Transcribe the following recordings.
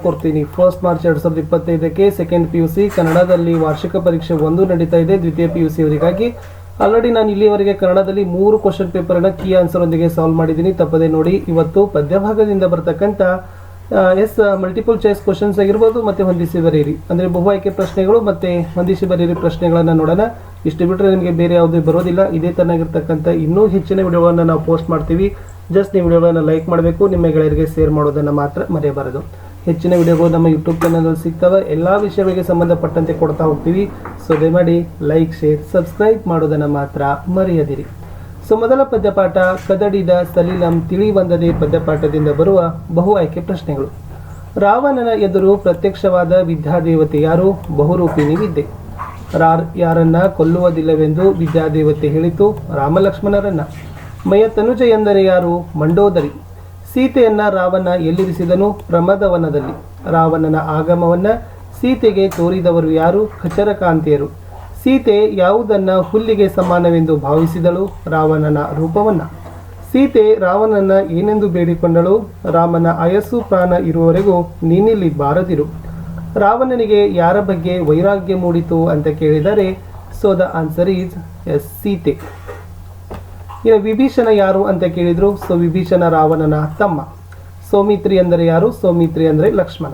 ಕೊಡ್ತೀನಿ. 1 March 2025ಕ್ಕೆ second PUC ಕನ್ನಡದಲ್ಲಿ ವಾರ್ಷಿಕ ಪರೀಕ್ಷೆ 1 ನಡೀತಾ ಇದೆ. ದ್ವಿತೀಯ PUC ಅವರಿಗಾಗಿ ಆಲ್ರೆಡಿ ನಾನು ಇಲ್ಲಿಯವರೆಗೆ ಕನ್ನಡದಲ್ಲಿ 3 ಕ್ವಶನ್ ಪೇಪರ್ನ ಕೀ ಆನ್ಸರ್ ಒಂದಿಗೆ ಸಾಲ್ವ್ ಮಾಡಿದ್ದೀನಿ. ತಪ್ಪದೆ ನೋಡಿ. ಇವತ್ತು ಪದ್ಯಭಾಗದಿಂದ ಬರ್ತಕ್ಕಂಥ ಮಲ್ಟಿಪಲ್ ಚಾಯ್ಸ್ ಕ್ವಶನ್ಸ್ ಆಗಿರ್ಬೋದು ಮತ್ತು ಹೊಂದಿಸಿ ಬರೆಯಿರಿ ಅಂದರೆ ಬಹು ಆಯ್ಕೆ ಪ್ರಶ್ನೆಗಳು ಮತ್ತು ಹೊಂದಿಸಿ ಬರೆಯಿರಿ ಪ್ರಶ್ನೆಗಳನ್ನು ನೋಡೋಣ. ಇಷ್ಟು ಬಿಟ್ಟರೆ ನಿಮಗೆ ಬೇರೆ ಯಾವುದೇ ಬರೋದಿಲ್ಲ. ಇದೇ ತರನಾಗಿರ್ತಕ್ಕಂಥ ಇನ್ನೂ ಹೆಚ್ಚಿನ ವಿಡಿಯೋಗಳನ್ನು ನಾವು ಪೋಸ್ಟ್ ಮಾಡ್ತೀವಿ. ಜಸ್ಟ್ ನೀವು ವಿಡಿಯೋಗಳನ್ನು ಲೈಕ್ ಮಾಡಬೇಕು, ನಿಮ್ಮ ಗೆಳೆಯರಿಗೆ ಶೇರ್ ಮಾಡೋದನ್ನು ಮಾತ್ರ ಮರೆಯಬಾರದು. ಹೆಚ್ಚಿನ ವಿಡಿಯೋಗಳು ನಮ್ಮ ಯೂಟ್ಯೂಬ್ ಚಾನಲಲ್ಲಿ ಸಿಗ್ತವೆ. ಎಲ್ಲ ವಿಷಯಗಳಿಗೆ ಸಂಬಂಧಪಟ್ಟಂತೆ ಕೊಡ್ತಾ ಹೋಗ್ತೀವಿ. ಸೊ ದಯಮಾಡಿ ಲೈಕ್, ಶೇರ್, ಸಬ್ಸ್ಕ್ರೈಬ್ ಮಾಡೋದನ್ನು ಮಾತ್ರ ಮರೆಯದಿರಿ. ಸೊ ಮೊದಲ ಪದ್ಯಪಾಠ ಕದಡಿದ ಸಲಿಲಂ ತಿಳಿ ಬಂದದೆ ಪದ್ಯಪಾಠದಿಂದ ಬರುವ ಬಹು ಆಯ್ಕೆ ಪ್ರಶ್ನೆಗಳು. ರಾವಣನ ಎದುರು ಪ್ರತ್ಯಕ್ಷವಾದ ವಿದ್ಯಾದೇವತೆ ಯಾರು? ಬಹುರೂಪಿಣಿ ವಿದ್ಯೆ. ಯಾರನ್ನ ಕೊಲ್ಲುವುದಿಲ್ಲವೆಂದು ವಿದ್ಯಾದೇವತೆ ಹೇಳಿತು? ರಾಮಲಕ್ಷ್ಮಣರನ್ನ. ಮಯತನುಜ ಎಂದರೆ ಯಾರು? ಮಂಡೋದರಿ. ಸೀತೆಯನ್ನ ರಾವಣ ಎಲ್ಲಿರಿಸಿದನು? ಪ್ರಮದವನದಲ್ಲಿ. ರಾವಣನ ಆಗಮವನ್ನ ಸೀತೆಗೆ ತೋರಿದವರು ಯಾರು? ಖಚರಕಾಂತಿಯರು. ಸೀತೆ ಯಾವುದನ್ನ ಹುಲ್ಲಿಗೆ ಸಮಾನವೆಂದು ಭಾವಿಸಿದಳು? ರಾವಣನ ರೂಪವನ್ನ. ಸೀತೆ ರಾವಣನ ಏನೆಂದು ಬೇಡಿಕೊಂಡಳು? ರಾಮನ ಆಯಸ್ಸು ಪ್ರಾಣ ಇರುವವರೆಗೂ ನೀನಿಲ್ಲಿ ಬಾರದಿರು. ರಾವಣನಿಗೆ ಯಾರ ಬಗ್ಗೆ ವೈರಾಗ್ಯ ಮೂಡಿತು ಅಂತ ಕೇಳಿದರೆ so the answer is yes, Sita. ಇನ್ನು ವಿಭೀಷಣ ಯಾರು ಅಂತ ಕೇಳಿದ್ರು. ಸೊ ವಿಭೀಷಣ ರಾವಣನ ತಮ್ಮ. ಸೌಮಿತ್ರಿ ಅಂದರೆ ಯಾರು? ಸೌಮಿತ್ರಿ ಅಂದರೆ ಲಕ್ಷ್ಮಣ.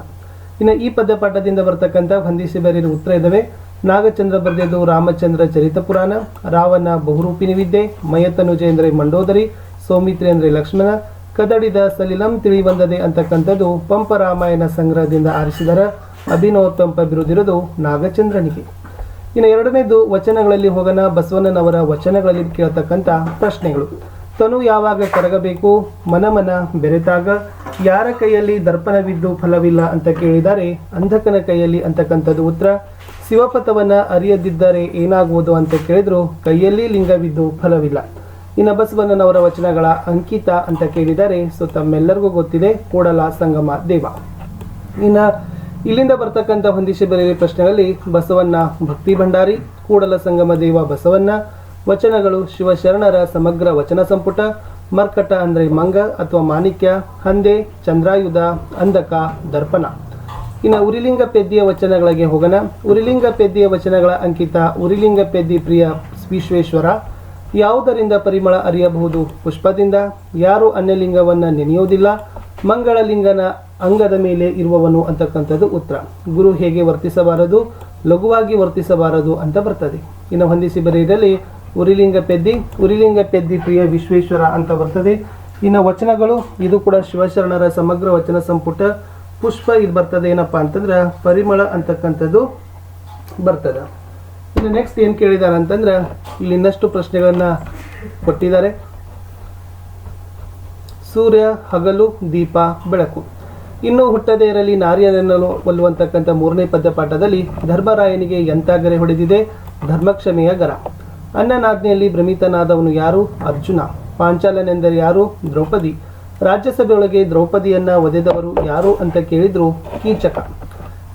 ಇನ್ನು ಈ ಪದ್ಯಪಾಠದಿಂದ ಬರ್ತಕ್ಕಂಥ ಹೊಂದಿಸಿ ಬರೆಯುವ ಉತ್ತರ ಇದ್ದಾವೆ. ನಾಗಚಂದ್ರ ಬರೆದಿದ್ದು ರಾಮಚಂದ್ರ ಚರಿತ ಪುರಾಣ. ರಾವಣ ಬಹುರೂಪಿಣಿ ವಿದ್ಯೆ. ಮಯತನುಜ ಅಂದರೆ ಮಂಡೋದರಿ. ಸೌಮಿತ್ರಿ ಅಂದರೆ ಲಕ್ಷ್ಮಣ. ಕದಡಿದ ಸಲಿಲಂ ತಿಳಿ ಬಂದದೆ ಅಂತಕ್ಕಂಥದ್ದು ಪಂಪ ರಾಮಾಯಣ ಸಂಗ್ರಹದಿಂದ ಆರಿಸಿದರ ಅಭಿನವ ಪಂಪ ಬಿರುದಿರುವುದು ನಾಗಚಂದ್ರನಿಗೆ. ಇನ್ನು ಎರಡನೇದು ವಚನಗಳಲ್ಲಿ ಹೋಗೋಣ. ಬಸವಣ್ಣನವರ ವಚನಗಳಲ್ಲಿ ಕೇಳ್ತಕ್ಕಂಥ ಪ್ರಶ್ನೆಗಳು. ತನು ಯಾವಾಗ ಕರಗಬೇಕು? ಮನಮನ ಬೆರೆತಾಗ. ಯಾರ ಕೈಯಲ್ಲಿ ದರ್ಪಣವಿದ್ದು ಫಲವಿಲ್ಲ ಅಂತ ಕೇಳಿದರೆ ಅಂಧಕನ ಕೈಯಲ್ಲಿ ಅಂತಕ್ಕಂಥದ್ದು ಉತ್ತರ. ಶಿವಪಥವನ್ನ ಅರಿಯದಿದ್ದರೆ ಏನಾಗುವುದು ಅಂತ ಕೇಳಿದ್ರು ಕೈಯಲ್ಲಿ ಲಿಂಗವಿದ್ದು ಫಲವಿಲ್ಲ. ಇನ್ನು ಬಸವಣ್ಣನವರ ವಚನಗಳ ಅಂಕಿತ ಅಂತ ಕೇಳಿದರೆ ಸೊ ತಮ್ಮೆಲ್ಲರಿಗೂ ಗೊತ್ತಿದೆ, ಕೂಡಲ ಸಂಗಮ ದೇವ. ಇನ್ನು ಇಲ್ಲಿಂದ ಬರ್ತಕ್ಕಂಥ ಹೊಂದಿಸಿ ಬರೆಯುವ ಪ್ರಶ್ನೆಗಳಲ್ಲಿ ಬಸವಣ್ಣ ಭಕ್ತಿ ಭಂಡಾರಿ, ಕೂಡಲ ಸಂಗಮ ದೇವ ಬಸವಣ್ಣ. ವಚನಗಳು ಶಿವಶರಣರ ಸಮಗ್ರ ವಚನ ಸಂಪುಟ. ಮರ್ಕಟ ಅಂದರೆ ಮಂಗ ಅಥವಾ ಮಾಣಿಕ್ಯ. ಹಂದೆ, ಚಂದ್ರಾಯುಧ, ಅಂಧಕ, ದರ್ಪಣ. ಇನ್ನು ಉರಿಲಿಂಗ ಪೆದ್ದಿಯ ವಚನಗಳಿಗೆ ಹೋಗೋಣ. ಉರಿಲಿಂಗ ಪೆದ್ದಿಯ ವಚನಗಳ ಅಂಕಿತ. ಉರಿಲಿಂಗ ಪೆದ್ದಿ ಪ್ರಿಯ ವಿಶ್ವೇಶ್ವರ. ಯಾವುದರಿಂದ ಪರಿಮಳ ಅರಿಯಬಹುದು? ಪುಷ್ಪದಿಂದ. ಯಾರು ಅನ್ಯಲಿಂಗವನ್ನು ನೆನೆಯುವುದಿಲ್ಲ? ಮಂಗಳಲಿಂಗನ ಅಂಗದ ಮೇಲೆ ಇರುವವನು ಅಂತಕ್ಕಂಥದ್ದು ಉತ್ತರ. ಗುರು ಹೇಗೆ ವರ್ತಿಸಬಾರದು? ಲಘುವಾಗಿ ವರ್ತಿಸಬಾರದು ಅಂತ ಬರ್ತದೆ. ಇನ್ನು ಹೊಂದಿಸಿ ಬರೆಯದಲ್ಲಿ ಉರಿಲಿಂಗ ಪೆದ್ದಿ ಪ್ರಿಯ ವಿಶ್ವೇಶ್ವರ ಅಂತ ಬರ್ತದೆ. ಇನ್ನು ವಚನಗಳು ಇದು ಕೂಡ ಶಿವಶರಣರ ಸಮಗ್ರ ವಚನ ಸಂಪುಟ. ಪುಷ್ಪ ಇದು ಬರ್ತದೆ ಏನಪ್ಪಾ ಅಂತಂದ್ರೆ ಪರಿಮಳ ಅಂತಕ್ಕಂಥದ್ದು ಬರ್ತದೆ. ಇನ್ನು ನೆಕ್ಸ್ಟ್ ಏನು ಕೇಳಿದ್ದಾರೆ ಅಂತಂದ್ರೆ ಇಲ್ಲಿ ಇನ್ನಷ್ಟು ಪ್ರಶ್ನೆಗಳನ್ನ ಕೊಟ್ಟಿದ್ದಾರೆ. ಸೂರ್ಯ ಹಗಲು, ದೀಪ ಬೆಳಕು. ಇನ್ನೂ ಹುಟ್ಟದೇ ಇರಲಿ ನಾರಿಯರನ್ನು ಒಲ್ಲುವಂತಕ್ಕಂಥ 3ನೇ ಪದ್ಯಪಾಠದಲ್ಲಿ ಧರ್ಮರಾಯನಿಗೆ ಎಂಥ ಗರೆ ಹೊಡೆದಿದೆ? ಧರ್ಮಕ್ಷಮೆಯ ಗರ. ಅನ್ನನಾಜ್ಞೆಯಲ್ಲಿ ಭ್ರಮಿತನಾದವನು ಯಾರು? ಅರ್ಜುನ. ಪಾಂಚಾಲನೆಂದರೆ ಯಾರು? ದ್ರೌಪದಿ. ರಾಜ್ಯಸಭೆಯೊಳಗೆ ದ್ರೌಪದಿಯನ್ನ ಒದೆದವರು ಯಾರು ಅಂತ ಕೇಳಿದ್ರು ಕೀಚಕ.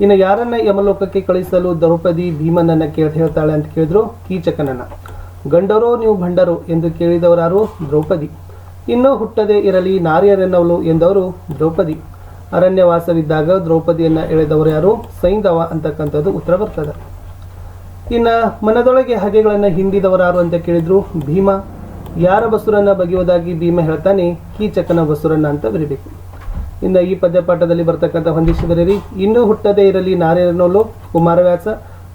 ಇನ್ನು ಯಾರನ್ನ ಯಮಲೋಕಕ್ಕೆ ಕಳಿಸಲು ದ್ರೌಪದಿ ಭೀಮನನ್ನ ಹೇಳ್ತಾಳೆ ಅಂತ ಕೇಳಿದ್ರು ಕೀಚಕನನ್ನ. ಗಂಡರೋ ನೀವು ಭಂಡರೋ ಎಂದು ಕೇಳಿದವರಾರು? ದ್ರೌಪದಿ. ಇನ್ನೂ ಹುಟ್ಟದೇ ಇರಲಿ ನಾರಿಯರೆನ್ನವಳು ಎಂದವರು ದ್ರೌಪದಿ. ಅರಣ್ಯವಾಸವಿದ್ದಾಗ ದ್ರೌಪದಿಯನ್ನ ಎಳೆದವರು ಯಾರು? ಸೈಂಧವ ಅಂತಕ್ಕಂಥದ್ದು ಉತ್ತರ ಬರ್ತದೆ. ಇನ್ನು ಮನದೊಳಗೆ ಹಗೆಗಳನ್ನು ಹಿಂಡಿದವರಾರು ಅಂತ ಕೇಳಿದ್ರು ಭೀಮ. ಯಾರ ಬಸುರನ್ನ ಬಗೆಯುವುದಾಗಿ ಭೀಮ ಹೇಳ್ತಾನೆ? ಕೀಚಕನ ಬಸುರನ್ನ ಅಂತ ಬರೀಬೇಕು. ಇನ್ನು ಈ ಪದ್ಯಪಾಠದಲ್ಲಿ ಬರ್ತಕ್ಕಂಥ ಹೊಂದಿಸಿ ಬರೀರಿ. ಇನ್ನೂ ಹುಟ್ಟದೇ ಇರಲಿ ನಾರಿಯರನ್ನೋಲು ಕುಮಾರವ್ಯಾಸ.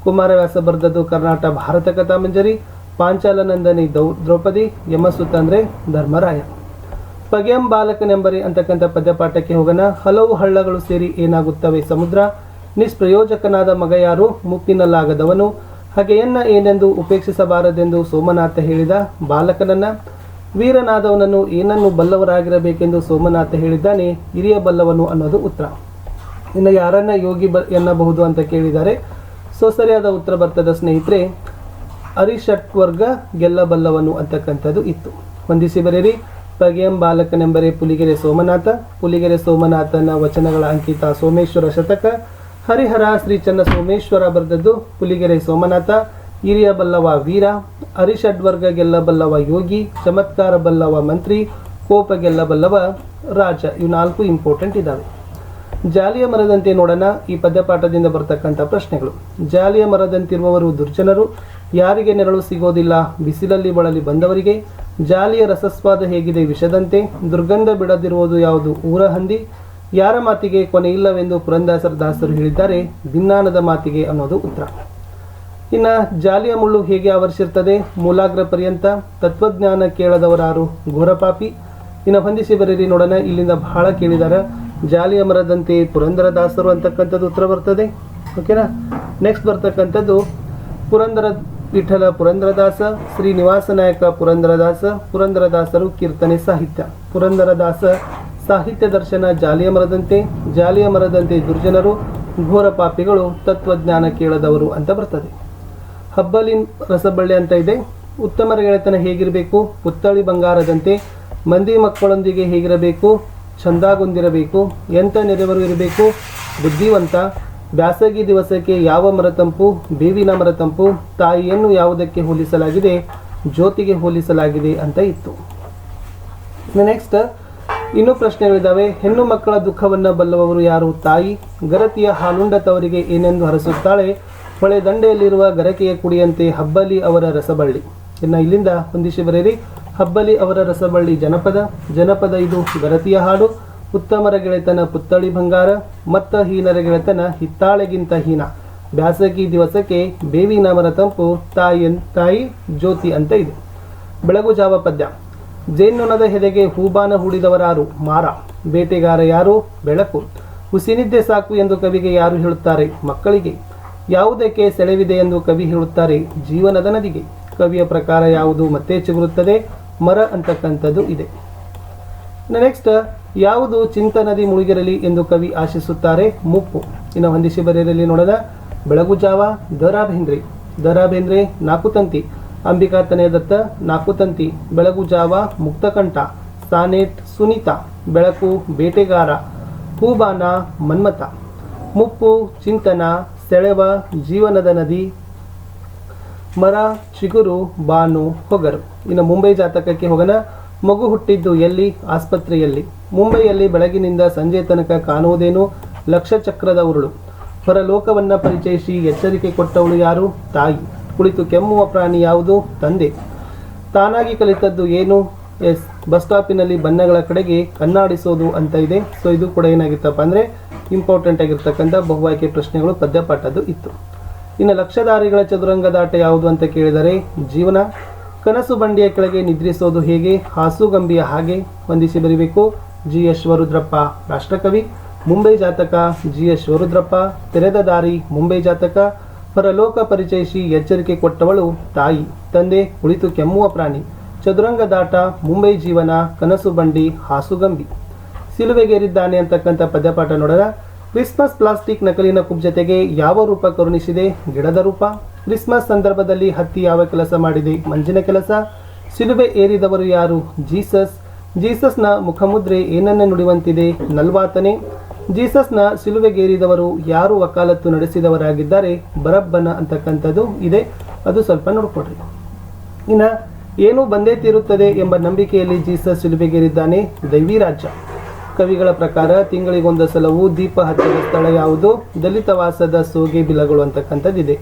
ಕುಮಾರವ್ಯಾಸ ಬರೆದದ್ದು ಕರ್ನಾಟ ಭಾರತ ಕಥಾಮಂಜರಿ. ಪಾಂಚಾಲನಂದನಿ ದ್ರೌಪದಿ. ಯಮಸುತ ಅಂದರೆ ಧರ್ಮರಾಯ. ಪಗೆಯಂ ಬಾಲಕನೆಂಬರಿ ಅಂತಕ್ಕಂಥ ಪದ್ಯಪಾಠಕ್ಕೆ ಹೋಗೋಣ. ಹಲವು ಹಳ್ಳಗಳು ಸೇರಿ ಏನಾಗುತ್ತವೆ? ಸಮುದ್ರ. ನಿಷ್ಪ್ರಯೋಜಕನಾದ ಮಗ ಯಾರು? ಮುಪ್ಪಿನಲ್ಲಾಗದವನು. ಹಗೆಯನ್ನ ಏನೆಂದು ಉಪೇಕ್ಷಿಸಬಾರದೆಂದು ಸೋಮನಾಥ ಹೇಳಿದ ಬಾಲಕನನ್ನ. ವೀರನಾದವನನ್ನು ಏನನ್ನು ಬಲ್ಲವರಾಗಿರಬೇಕೆಂದು ಸೋಮನಾಥ ಹೇಳಿದ್ದಾನೆ? ಹಿರಿಯ ಬಲ್ಲವನು ಅನ್ನೋದು ಉತ್ತರ. ಇನ್ನು ಯಾರನ್ನ ಯೋಗಿ ಎನ್ನಬಹುದು ಅಂತ ಕೇಳಿದ್ದಾರೆ. ಸೊ ಸರಿಯಾದ ಉತ್ತರ ಬರ್ತದ ಸ್ನೇಹಿತರೆ ಅರಿಷಟ್ವರ್ಗ ಗೆಲ್ಲಬಲ್ಲವನು ಅಂತಕ್ಕಂಥದ್ದು ಇತ್ತು. ಹೊಂದಿಸಿ ಬರೆಯಿರಿ. ಪಗೆಯಂ ಬಾಲಕನೆಂಬರೆ ಪುಲಿಗೆರೆ ಸೋಮನಾಥ. ಪುಲಿಗೆರೆ ಸೋಮನಾಥನ ವಚನಗಳ ಅಂಕಿತ ಸೋಮೇಶ್ವರ ಶತಕ. ಹರಿಹರ ಶ್ರೀ ಚನ್ನ ಸೋಮೇಶ್ವರ ಬರೆದದ್ದು ಪುಲಿಗೆರೆ ಸೋಮನಾಥ. ಹಿರಿಯ ಬಲ್ಲವ ವೀರ. ಅರಿಷಡ್ವರ್ಗ ಗೆಲ್ಲಬಲ್ಲವ ಯೋಗಿ. ಚಮತ್ಕಾರ ಬಲ್ಲವ ಮಂತ್ರಿ. ಕೋಪ ಗೆಲ್ಲಬಲ್ಲವ ರಾಜ. ಇವು 4 ಇಂಪಾರ್ಟೆಂಟ್ ಇದ್ದಾವೆ. ಜಾಲಿಯ ಮರದಂತೆ ನೋಡೋಣ ಈ ಪದ್ಯಪಾಠದಿಂದ ಬರ್ತಕ್ಕಂಥ ಪ್ರಶ್ನೆಗಳು. ಜಾಲಿಯ ಮರದಂತಿರುವವರು ದುರ್ಜನರು, ಯಾರಿಗೆ ನೆರಳು ಸಿಗೋದಿಲ್ಲ ಬಿಸಿಲಲ್ಲಿ ಬಳಲಿ ಬಂದವರಿಗೆ. ಜಾಲಿಯ ರಸಸ್ವಾದ ಹೇಗಿದೆ ವಿಷದಂತೆ, ದುರ್ಗಂಧ ಬಿಡದಿರುವುದು ಯಾವುದು ಊರ ಹಂದಿ. ಯಾರ ಮಾತಿಗೆ ಕೊನೆ ಇಲ್ಲವೆಂದು ಪುರಂದರದಾಸರು ಹೇಳಿದ್ದಾರೆ, ಭಿನ್ನಾನದ ಮಾತಿಗೆ ಅನ್ನೋದು ಉತ್ತರ. ಇನ್ನ ಜಾಲಿಯ ಮುಳ್ಳು ಹೇಗೆ ಆವರಿಸಿರ್ತದೆ, ಮೂಲಾಗ್ರ ಪರ್ಯಂತ. ತತ್ವಜ್ಞಾನ ಕೇಳದವರಾರು ಘೋರಪಾಪಿ. ಇನ್ನು ಹೊಂದಿಸಿ ಬರೀರಿ ನೋಡೋಣ. ಇಲ್ಲಿಂದ ಬಹಳ ಕೇಳಿದಾರ. ಜಾಲಿಯ ಮರದಂತೆ ಪುರಂದರದಾಸರು ಅಂತಕ್ಕಂಥದ್ದು ಉತ್ತರ ಬರ್ತದೆ. ಓಕೆನಾ. ನೆಕ್ಸ್ಟ್ ಬರ್ತಕ್ಕಂಥದ್ದು ಪುರಂದರ ವಿಠಲ ಪುರಂದರದಾಸ, ಶ್ರೀನಿವಾಸ ನಾಯಕ ಪುರಂದರದಾಸ, ಪುರಂದರದಾಸರು ಕೀರ್ತನೆ ಸಾಹಿತ್ಯ. ಪುರಂದರದಾಸ ಸಾಹಿತ್ಯ ದರ್ಶನ ಜಾಲಿಯ ಮರದಂತೆ, ಜಾಲಿಯ ಮರದಂತೆ ದುರ್ಜನರು, ಘೋರ ಪಾಪಿಗಳು, ತತ್ವಜ್ಞಾನ ಕೇಳದವರು ಅಂತ ಬರ್ತದೆ. ಹಬ್ಬಲಿನ್ ರಸಬಳ್ಳಿ ಅಂತ ಇದೆ. ಉತ್ತಮರ ಗೆಳೆತನ ಹೇಗಿರಬೇಕು, ಪುತ್ತಳಿ ಬಂಗಾರದಂತೆ. ಮಂದಿ ಮಕ್ಕಳೊಂದಿಗೆ ಹೇಗಿರಬೇಕು, ಚಂದಾಗೊಂದಿರಬೇಕು. ಎಂಥ ನೆರೆವರು ಇರಬೇಕು, ಬುದ್ಧಿವಂತ. ಬ್ಯಾಸಗಿ ದಿವಸಕ್ಕೆ ಯಾವ ಮರ ತಂಪು, ಬೇವಿನ ಮರ ತಂಪು. ತಾಯಿಯನ್ನು ಯಾವುದಕ್ಕೆ ಹೋಲಿಸಲಾಗಿದೆ, ಜ್ಯೋತಿಗೆ ಹೋಲಿಸಲಾಗಿದೆ ಅಂತ ಇತ್ತು. ನೆಕ್ಸ್ಟ್ ಇನ್ನೂ ಪ್ರಶ್ನೆಗಳಿದ್ದಾವೆ. ಹೆಣ್ಣು ಮಕ್ಕಳ ದುಃಖವನ್ನು ಬಲ್ಲವರು ಯಾರು, ತಾಯಿ. ಗರತಿಯ ಹಾಲುಂಡ ತವರಿಗೆ ಏನೆಂದು ಹರಸುತ್ತಾಳೆ, ಹೊಳೆ ದಂಡೆಯಲ್ಲಿರುವ ಗರಕೆಯ ಕುಡಿಯಂತೆ ಹಬ್ಬಲಿ ಅವರ ರಸಬಳ್ಳಿ. ಇನ್ನು ಇಲ್ಲಿಂದ ಹೊಂದಿಸಿ ಬರೆಯಿರಿ. ಹಬ್ಬಲಿ ಅವರ ರಸಬಳ್ಳಿ ಜನಪದ. ಜನಪದ ಇದು ಗರತಿಯ ಹಾಡು. ಉತ್ತಮರ ಗೆಳೆತನ ಪುತ್ತಳಿ ಬಂಗಾರ, ಮತ್ತ ಹೀನರ ಗೆಳೆತನ ಹಿತ್ತಾಳೆಗಿಂತ ಹೀನ. ಬ್ಯಾಸಗಿ ದಿವಸಕ್ಕೆ ಬೇವಿನ ಮರ ತಂಪು, ತಾಯಿ ಜ್ಯೋತಿ ಅಂತ ಇದೆ. ಬೆಳಗು ಜಾವ ಪದ್ಯ. ಜೇನ್ನೊಣದ ಹೆದೆಗೆ ಹೂಬಾನ ಹೂಡಿದವರಾರು, ಮಾರ. ಬೇಟೆಗಾರ ಯಾರು, ಬೆಳಕು. ಹುಸಿನಿದ್ದೆ ಸಾಕು ಎಂದು ಕವಿಗೆ ಯಾರು ಹೇಳುತ್ತಾರೆ, ಮಕ್ಕಳಿಗೆ. ಯಾವುದಕ್ಕೆ ಸೆಳೆವಿದೆ ಎಂದು ಕವಿ ಹೇಳುತ್ತಾರೆ, ಜೀವನದ ನದಿಗೆ. ಕವಿಯ ಪ್ರಕಾರ ಯಾವುದು ಮತ್ತೆ ಚಿಗುರುತ್ತದೆ, ಮರ ಅಂತಕ್ಕಂಥದ್ದು ಇದೆ. ನೆಕ್ಸ್ಟ್ ಯಾವುದು ಚಿಂತನದಿ ಮುಳುಗಿರಲಿ ಎಂದು ಕವಿ ಆಶಿಸುತ್ತಾರೆ, ಮುಪ್ಪು. ಇನ್ನು ಹೊಂದಿಸಿ ಬರೆಯರಲ್ಲಿ ನೋಡೋಣ. ಬೆಳಗು ಜಾವ ದ ರಾ ಬೇಂದ್ರೆ. ದ ರಾ ಬೇಂದ್ರೆ ನಾಕುತಂತಿ. ಅಂಬಿಕಾ ತನಯದತ್ತ ನಾಕುತಂತಿ. ಬೆಳಗು ಜಾವ ಮುಕ್ತಕಂಠ. ಸಾನೆಟ್ ಸುನೀತಾ. ಬೆಳಕು ಬೇಟೆಗಾರ. ಹೂಬಾನ ಮನ್ಮಥ. ಮುಪ್ಪು ಚಿಂತನ, ಸೆಳೆವ ಜೀವನದ ನದಿ, ಮರ ಚಿಗುರು, ಬಾನು ಹೊಗರು. ಇನ್ನು ಮುಂಬೈ ಜಾತಕಕ್ಕೆ ಹೋಗೋಣ. ಮಗು ಹುಟ್ಟಿದ್ದು ಎಲ್ಲಿ, ಆಸ್ಪತ್ರೆಯಲ್ಲಿ. ಮುಂಬೈಯಲ್ಲಿ ಬೆಳಗಿನಿಂದ ಸಂಜೆ ತನಕ ಕಾಣುವುದೇನು, ಲಕ್ಷ ಚಕ್ರದ ಉರುಳು. ಹೊರಲೋಕವನ್ನ ಪರಿಚಯಿಸಿ ಎಚ್ಚರಿಕೆ ಕೊಟ್ಟವಳು ಯಾರು, ತಾಯಿ. ಕುಳಿತು ಕೆಮ್ಮುವ ಪ್ರಾಣಿ ಯಾವುದು, ತಂದೆ. ತಾನಾಗಿ ಕಲಿತದ್ದು ಏನು, ಎಸ್ ಬಸ್ ಸ್ಟಾಪಿನಲ್ಲಿ ಬಣ್ಣಗಳ ಕಡೆಗೆ ಕಣ್ಣಾಡಿಸೋದು ಅಂತ ಇದೆ. ಸೊ ಇದು ಕೂಡ ಏನಾಗಿತ್ತಪ್ಪ ಅಂದರೆ ಇಂಪಾರ್ಟೆಂಟ್ ಆಗಿರ್ತಕ್ಕಂಥ ಬಹುಆಯ್ಕೆ ಪ್ರಶ್ನೆಗಳು ಪದ್ಯಪಾಠದ್ದು ಇತ್ತು. ಇನ್ನು ಲಕ್ಷಧಾರಿಗಳ ಚದುರಂಗದಾಟ ಯಾವುದು ಅಂತ ಕೇಳಿದರೆ ಜೀವನ. ಕನಸು ಬಂಡಿಯ ಕೆಳಗೆ ನಿದ್ರಿಸೋದು ಹೇಗೆ, ಹಾಸುಗಂಬಿಯ ಹಾಗೆ. ಹೊಂದಿಸಿ ಬರೀಬೇಕು. ಜಿ ಎಸ್ ಶಿವರುದ್ರಪ್ಪ ರಾಷ್ಟ್ರಕವಿ. ಮುಂಬೈ ಜಾತಕ ಜಿ ಎಸ್ ಶಿವರುದ್ರಪ್ಪ. ತೆರೆದ ದಾರಿ ಮುಂಬೈ ಜಾತಕ. ಹೊರಲೋಕ ಪರಿಚಯಿಸಿ ಎಚ್ಚರಿಕೆ ಕೊಟ್ಟವಳು ತಾಯಿ. ತಂದೆ ಕುಳಿತು ಕೆಮ್ಮುವ ಪ್ರಾಣಿ. ಚದುರಂಗದಾಟ ಮುಂಬೈ ಜೀವನ. ಕನಸು ಬಂಡಿ ಹಾಸುಗಂಬಿ. ಸಿಲುವೆಗೇರಿದ್ದಾನೆ ಅಂತಕ್ಕಂಥ ಪದ್ಯಪಾಠ ನೋಡೋಣ. ಕ್ರಿಸ್ಮಸ್ ಪ್ಲಾಸ್ಟಿಕ್ ನಕಲಿನ ಕುಬ್ಜತೆಗೆ ಯಾವ ರೂಪ ಕರುಣಿಸಿದೆ, ಗಿಡದ ರೂಪ. ಕ್ರಿಸ್ಮಸ್ ಸಂದರ್ಭದಲ್ಲಿ ಹತ್ತಿ ಯಾವ ಕೆಲಸ ಮಾಡಿದೆ, ಮಂಜಿನ ಕೆಲಸ. ಸಿಲುಬೆ ಏರಿದವರು ಯಾರು, ಜೀಸಸ್. ಜೀಸಸ್ನ ಮುಖಮುದ್ರೆ ಏನನ್ನ ನುಡಿಯುವಂತಿದೆ, ನಲ್ವಾತನೆ. ಜೀಸಸ್ನ ಸಿಲುವೆಗೇರಿದವರು ಯಾರು ವಕಾಲತ್ತು ನಡೆಸಿದವರಾಗಿದ್ದಾರೆ, ಬರಬ್ಬನ ಅಂತಕ್ಕಂಥದ್ದು ಇದೆ. ಅದು ಸ್ವಲ್ಪ ನೋಡ್ಕೊಡ್ರಿ. ಇನ್ನು ಏನು ಬಂದೇ ತೀರುತ್ತದೆ ಎಂಬ ನಂಬಿಕೆಯಲ್ಲಿ ಜೀಸಸ್ ಸಿಲುಬೆಗೇರಿದ್ದಾನೆ, ದೈವಿ ರಾಜ್ಯ. ಕವಿಗಳ ಪ್ರಕಾರ ತಿಂಗಳಿಗೊಂದು ಸಲವೂ ದೀಪ ಹಚ್ಚದ ಸ್ಥಳ ಯಾವುದು, ದಲಿತವಾಸದ ಸೋಗೆ ಬಿಲಗಳು ಅಂತಕ್ಕಂಥದ್ದಿದೆ.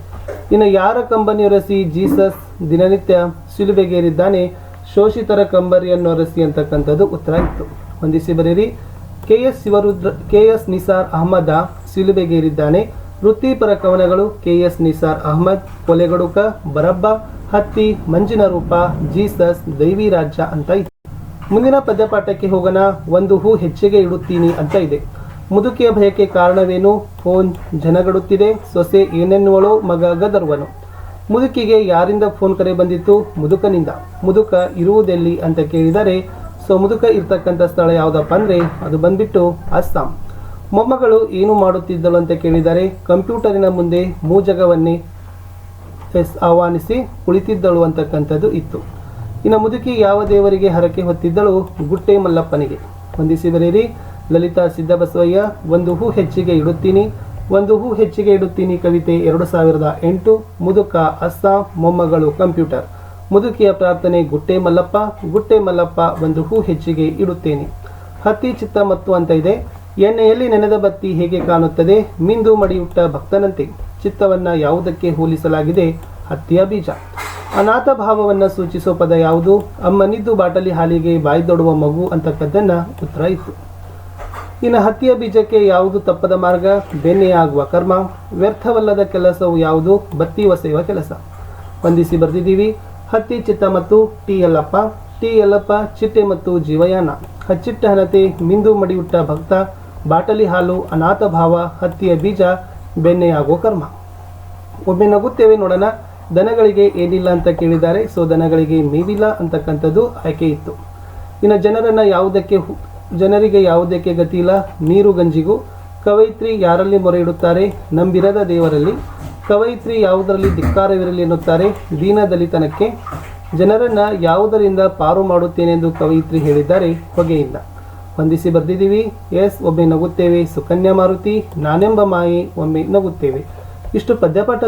ಇನ್ನು ಯಾರ ಕಂಬನಿಯೊರಸಿ ಜೀಸಸ್ ದಿನನಿತ್ಯ ಸಿಲುಬೆಗೇರಿದ್ದಾನೆ, ಶೋಷಿತರ ಕಂಬರಿಯನ್ನೊರಸಿ ಅಂತಕ್ಕಂಥದ್ದು ಉತ್ತರ ಇತ್ತು. ಹೊಂದಿಸಿ ಬರೀರಿ. ಕೆ ಎಸ್ ನಿಸಾರ್ ಅಹಮದ ಸಿಲುಬೆಗೇರಿದ್ದಾನೆ. ವೃತ್ತಿಪರ ಕವನಗಳು ಕೆ ಎಸ್ ನಿಸಾರ್ ಅಹಮದ್. ಕೊಲೆಗಡುಕ ಬರಬ್ಬ. ಹತ್ತಿ ಮಂಜಿನ ರೂಪ. ಜೀಸಸ್ ದೈವಿ ರಾಜ್ಯ ಅಂತ ಇತ್ತು. ಮುಂದಿನ ಪದ್ಯಪಾಠಕ್ಕೆ ಹೋಗೋಣ. ಒಂದು ಹೂ ಹೆಚ್ಚಿಗೆ ಇಡುತ್ತೀನಿ ಅಂತ ಇದೆ. ಮುದುಕಿಯ ಭಯಕ್ಕೆ ಕಾರಣವೇನು, ಫೋನ್ ಜನಗಡುತ್ತಿದೆ. ಸೊಸೆ ಏನೆನ್ನುವಳು, ಮಗ ಗದರ್ವನು. ಮುದುಕಿಗೆ ಯಾರಿಂದ ಫೋನ್ ಕರೆ ಬಂದಿತ್ತು, ಮುದುಕನಿಂದ. ಮುದುಕ ಇರುವುದೆಲ್ಲಿ ಅಂತ ಕೇಳಿದರೆ, ಸೊ ಮುದುಕ ಇರ್ತಕ್ಕಂಥ ಸ್ಥಳ ಯಾವುದಪ್ಪ ಅಂದರೆ ಅದು ಬಂದ್ಬಿಟ್ಟು ಅಸ್ಸಾಂ. ಮೊಮ್ಮಗಳು ಏನು ಮಾಡುತ್ತಿದ್ದಳು ಅಂತ ಕೇಳಿದರೆ, ಕಂಪ್ಯೂಟರಿನ ಮುಂದೆ ಮೂಜಗವನ್ನೇ ಆಹ್ವಾನಿಸಿ ಕುಳಿತಿದ್ದಳು ಅಂತಕ್ಕಂಥದ್ದು ಇತ್ತು. ಇನ್ನು ಮುದುಕಿ ಯಾವ ದೇವರಿಗೆ ಹರಕೆ ಹೊತ್ತಿದ್ದಳು, ಗುಟ್ಟೆ ಮಲ್ಲಪ್ಪನಿಗೆ. ಹೊಂದಿಸಿ ಬರೆಯಿರಿ. ಲಲಿತಾ ಸಿದ್ದಬಸವಯ್ಯ. ಒಂದು ಹೂ ಹೆಚ್ಚಿಗೆ ಇಡುತ್ತೀನಿ. ಒಂದು ಹೂ ಹೆಚ್ಚಿಗೆ ಇಡುತ್ತೀನಿ ಕವಿತೆ 2008. ಮುದುಕ ಅಸ್ಸಾಂ, ಮೊಮ್ಮಗಳು ಕಂಪ್ಯೂಟರ್. ಮುದುಕಿಯ ಪ್ರಾರ್ಥನೆ ಗುಟ್ಟೆ ಮಲ್ಲಪ್ಪ. ಗುಟ್ಟೆ ಮಲ್ಲಪ್ಪ ಒಂದು ಹೂ ಹೆಚ್ಚಿಗೆ ಇಡುತ್ತೇನೆ. ಹತ್ತಿ ಚಿತ್ತ ಮತ್ತು ಅಂತ ಇದೆ. ಎಣ್ಣೆಯಲ್ಲಿ ನೆನೆದ ಬತ್ತಿ ಹೇಗೆ ಕಾಣುತ್ತದೆ? ಮಿಂದು ಮಡಿಯುಟ್ಟ ಭಕ್ತನಂತೆ. ಚಿತ್ತವನ್ನ ಯಾವುದಕ್ಕೆ ಹೋಲಿಸಲಾಗಿದೆ? ಹತ್ತಿಯ ಬೀಜ. ಅನಾಥ ಭಾವವನ್ನು ಸೂಚಿಸೋ ಪದ ಯಾವುದು? ಅಮ್ಮನಿದ್ದು ಬಾಟಲಿ ಹಾಲಿಗೆ ಬಾಯ್ದೊಡುವ ಮಗು ಅಂತಕ್ಕದ್ದನ್ನ ಉತ್ತರ ಇತ್ತು. ಇನ್ನು ಹತ್ತಿಯ ಬೀಜಕ್ಕೆ ಯಾವುದು ತಪ್ಪದ ಮಾರ್ಗ? ಬೆಣ್ಣೆಯಾಗುವ ಕರ್ಮ. ವ್ಯರ್ಥವಲ್ಲದ ಕೆಲಸವು ಯಾವುದು? ಬತ್ತಿ ಒಸೆಯುವ ಕೆಲಸ. ವಂದಿಸಿ ಬರೆದಿದ್ದೀವಿ. ಹತ್ತಿ ಚಿತ್ತ ಮತ್ತು ಟಿ ಯಲ್ಲಪ್ಪ. ಟಿ ಯಲ್ಲಪ್ಪ ಚಿಟ್ಟೆ ಮತ್ತು ಜೀವಯಾನ. ಹಚ್ಚಿಟ್ಟ ಹಣತೆ, ಮಿಂದು ಮಡಿಯುಟ್ಟ ಭಕ್ತ, ಬಾಟಲಿ ಹಾಲು, ಅನಾಥ ಭಾವ, ಹತ್ತಿಯ ಬೀಜ, ಬೆಣ್ಣೆಯಾಗೋ ಕರ್ಮ. ಒಮ್ಮೆ ನಗುತ್ತೇವೆ ನೋಡೋಣ. ದನಗಳಿಗೆ ಏನಿಲ್ಲ ಅಂತ ಕೇಳಿದ್ದಾರೆ. ಸೊ ದನಗಳಿಗೆ ಮೇವಿಲ್ಲ ಅಂತಕ್ಕಂಥದ್ದು ಆಯ್ಕೆ ಇತ್ತು. ಇನ್ನು ಜನರಿಗೆ ಯಾವುದಕ್ಕೆ ಗತಿ ಇಲ್ಲ? ನೀರು ಗಂಜಿಗೂ. ಕವಯಿತ್ರಿ ಯಾರಲ್ಲಿ ಮೊರೆ ಇಡುತ್ತಾರೆ? ನಂಬಿರದ ದೇವರಲ್ಲಿ. ಕವಯಿತ್ರಿ ಯಾವುದರಲ್ಲಿ ಧಿಕ್ಕಾರವಿರಲಿ ಎನ್ನುತ್ತಾರೆ? ದೀನ ದಲಿತನಕ್ಕೆ. ಜನರನ್ನ ಯಾವುದರಿಂದ ಪಾರು ಮಾಡುತ್ತೇನೆಂದು ಕವಯಿತ್ರಿ ಹೇಳಿದ್ದಾರೆ? ಹೊಗೆಯಿಂದ. ವಂದಿಸಿ ಬರೆದಿದ್ದೀವಿ. ಎಸ್, ಒಮ್ಮೆ ನಗುತ್ತೇವೆ ಸುಕನ್ಯಾ ಮಾರುತಿ. ನಾನೆಂಬ ಮಾಯೆ, ಒಮ್ಮೆ ನಗುತ್ತೇವೆ. ಇಷ್ಟು ಪದ್ಯಪಾಠ